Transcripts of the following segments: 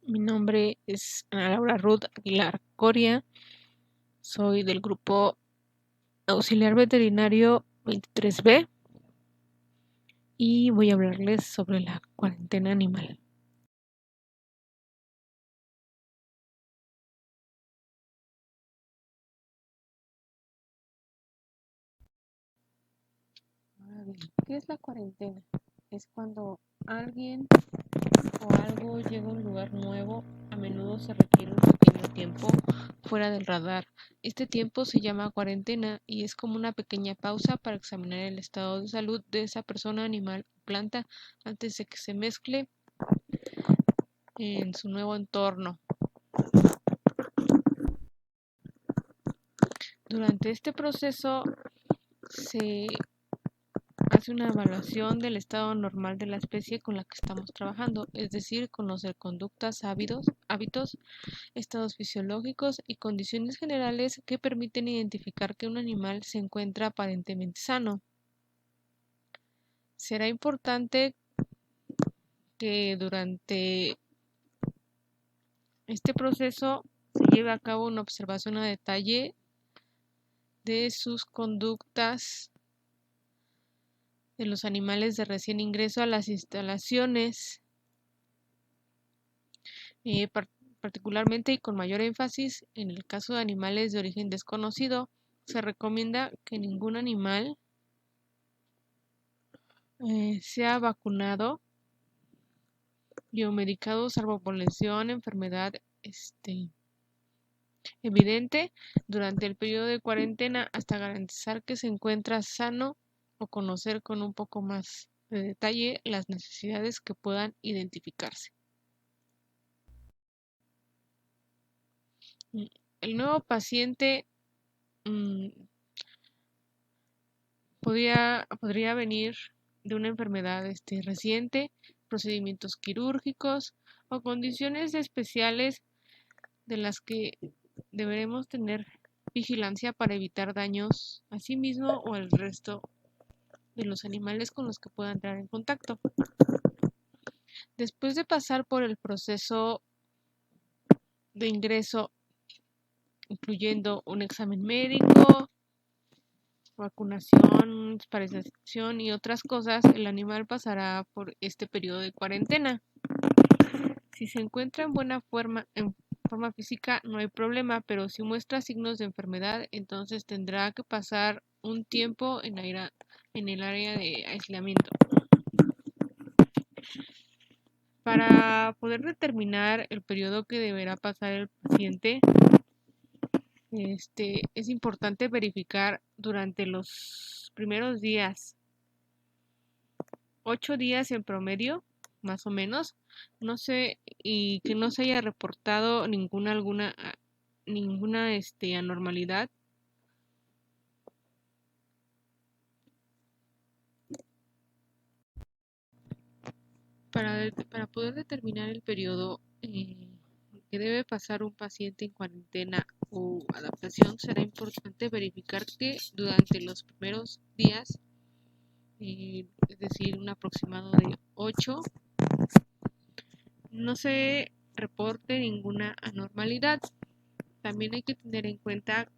Mi nombre es Ana Laura Ruth Aguilar Coria. Soy del grupo Auxiliar Veterinario 23B y voy a hablarles sobre la cuarentena animal. ¿Qué es la cuarentena? Es cuando alguien o algo llega a un lugar nuevo. A menudo se requiere un pequeño tiempo fuera del radar. Este tiempo se llama cuarentena y es como una pequeña pausa para examinar el estado de salud de esa persona, animal o planta antes de que se mezcle en su nuevo entorno. Durante este proceso se hace una evaluación del estado normal de la especie con la que estamos trabajando, es decir, conocer conductas, hábitos, estados fisiológicos y condiciones generales que permiten identificar que un animal se encuentra aparentemente sano. Será importante que durante este proceso se lleve a cabo una observación a detalle de sus conductas de los animales de recién ingreso a las instalaciones, eh, particularmente y con mayor énfasis en el caso de animales de origen desconocido. Se recomienda que ningún animal sea vacunado, biomedicado, salvo por lesión, enfermedad evidente durante el periodo de cuarentena hasta garantizar que se encuentra sano o conocer con un poco más de detalle las necesidades que puedan identificarse. El nuevo paciente podría venir de una enfermedad reciente, procedimientos quirúrgicos o condiciones especiales de las que deberemos tener vigilancia para evitar daños a sí mismo o al resto de los animales con los que pueda entrar en contacto. Después de pasar por el proceso de ingreso, incluyendo un examen médico, vacunación, desparasitación y otras cosas, el animal pasará por este periodo de cuarentena. Si se encuentra en forma física, no hay problema, pero si muestra signos de enfermedad, entonces tendrá que pasar un tiempo en el área de aislamiento. Para poder determinar el periodo que deberá pasar el paciente, es importante verificar durante los primeros días, 8 días en promedio, más o menos, y que no se haya reportado ninguna anormalidad. Para poder determinar el periodo que debe pasar un paciente en cuarentena o adaptación, será importante verificar que durante los primeros días, es decir, un aproximado de 8, no se reporte ninguna anormalidad. También hay que tener en cuenta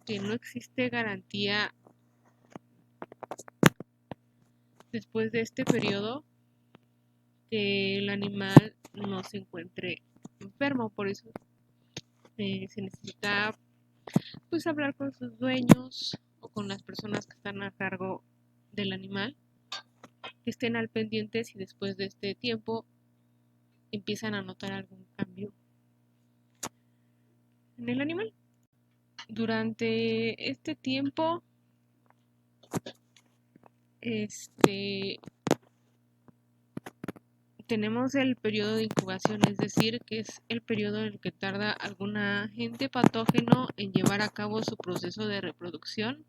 que no existe garantía después de este periodo que el animal no se encuentre enfermo. Por eso se necesita hablar con sus dueños o con las personas que están a cargo del animal, que estén al pendiente si después de este tiempo empiezan a notar algún cambio en el animal. Durante este tiempo, tenemos el periodo de incubación, es decir, que es el periodo en el que tarda algún agente patógeno en llevar a cabo su proceso de reproducción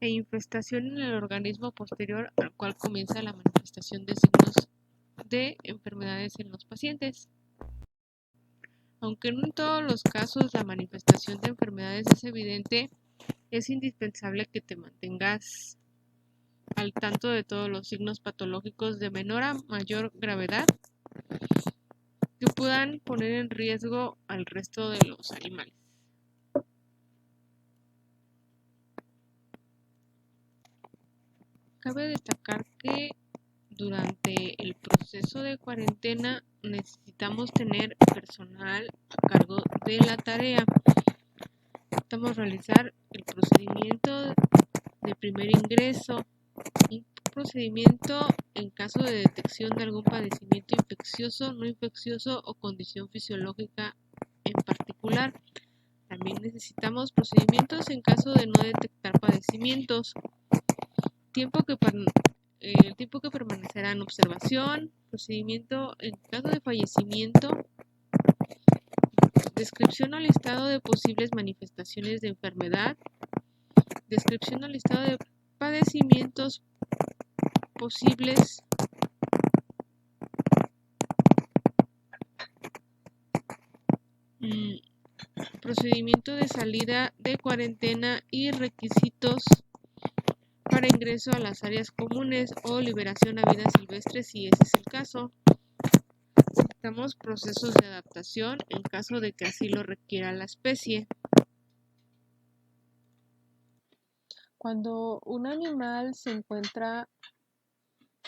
e infestación en el organismo posterior al cual comienza la manifestación de signos de enfermedades en los pacientes. Aunque no en todos los casos la manifestación de enfermedades es evidente, es indispensable que te mantengas al tanto de todos los signos patológicos de menor a mayor gravedad que puedan poner en riesgo al resto de los animales. Cabe destacar que durante el proceso de cuarentena necesitamos tener personal a cargo de la tarea. Necesitamos realizar el procedimiento de primer ingreso, un procedimiento en caso de detección de algún padecimiento infeccioso, no infeccioso o condición fisiológica en particular. También necesitamos procedimientos en caso de no detectar padecimientos. El tiempo que permanecerá en observación, procedimiento en caso de fallecimiento, descripción o listado de posibles manifestaciones de enfermedad, descripción o listado de padecimientos posibles, procedimiento de salida de cuarentena y requisitos para ingreso a las áreas comunes o liberación a vida silvestre si ese es el caso. Necesitamos procesos de adaptación en caso de que así lo requiera la especie. Cuando un animal se encuentra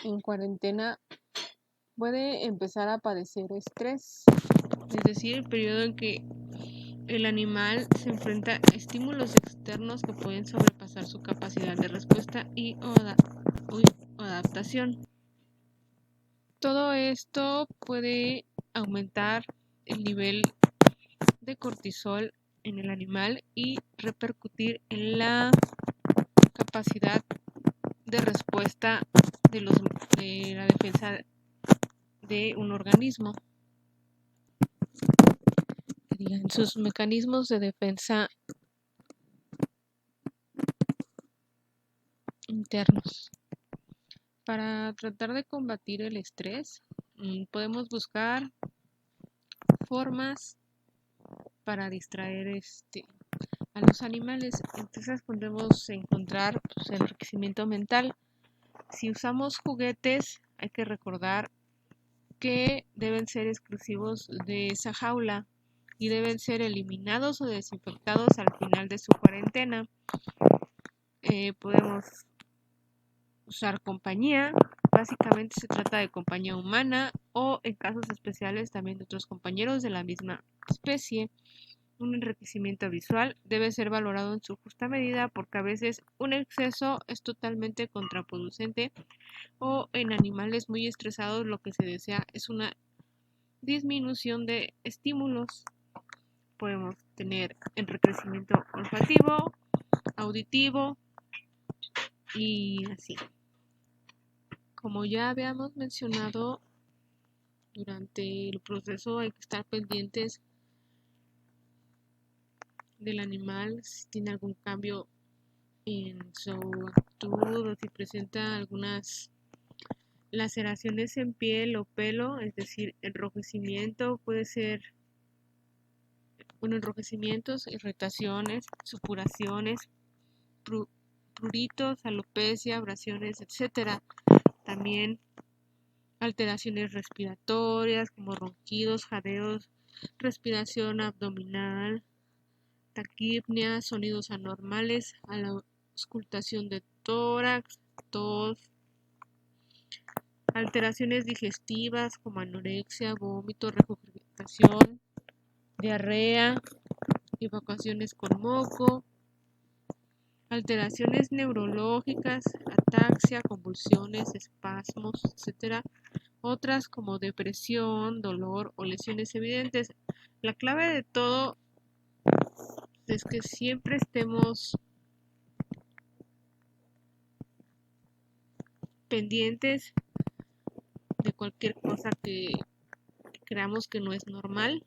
en cuarentena, puede empezar a padecer estrés, es decir, el periodo en que el animal se enfrenta a estímulos externos que pueden sobrepasar su capacidad de respuesta y adaptación. Todo esto puede aumentar el nivel de cortisol en el animal y repercutir en la capacidad de respuesta de la defensa de un organismo, en sus mecanismos de defensa internos. Para tratar de combatir el estrés, podemos buscar formas para distraer a los animales. Entonces podemos encontrar el enriquecimiento mental. Si usamos juguetes, hay que recordar que deben ser exclusivos de esa jaula y deben ser eliminados o desinfectados al final de su cuarentena. Podemos usar compañía, básicamente se trata de compañía humana o en casos especiales también de otros compañeros de la misma especie. Un enriquecimiento visual debe ser valorado en su justa medida porque a veces un exceso es totalmente contraproducente o en animales muy estresados lo que se desea es una disminución de estímulos. Podemos tener enriquecimiento olfativo, auditivo y así. Como ya habíamos mencionado, durante el proceso hay que estar pendientes del animal si tiene algún cambio en su actitud o si presenta algunas laceraciones en piel o pelo, es decir, enrojecimiento, puede ser enrojecimientos, irritaciones, supuraciones, pruritos, alopecia, abrasiones, etc. También alteraciones respiratorias como ronquidos, jadeos, respiración abdominal, taquipnea, sonidos anormales, a la auscultación de tórax, tos, alteraciones digestivas como anorexia, vómito, regurgitación, diarrea, evacuaciones con moco, alteraciones neurológicas, ataxia, convulsiones, espasmos, etc. Otras como depresión, dolor o lesiones evidentes. La clave de todo es que siempre estemos pendientes de cualquier cosa que creamos que no es normal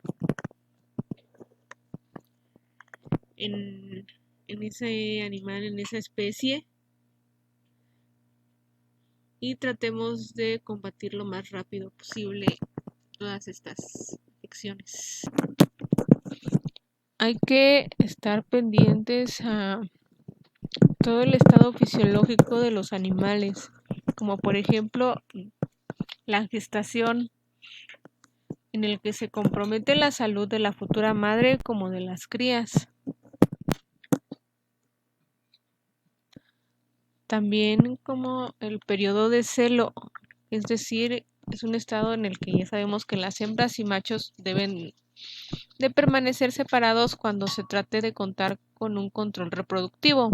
en ese animal, en esa especie, y tratemos de combatir lo más rápido posible todas estas infecciones. Hay que estar pendientes a todo el estado fisiológico de los animales, como por ejemplo la gestación. en el que se compromete la salud de la futura madre como de las crías. También como el periodo de celo, es decir, es un estado en el que ya sabemos que las hembras y machos deben de permanecer separados cuando se trate de contar con un control reproductivo.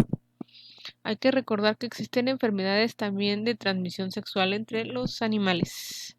Hay que recordar que existen enfermedades también de transmisión sexual entre los animales.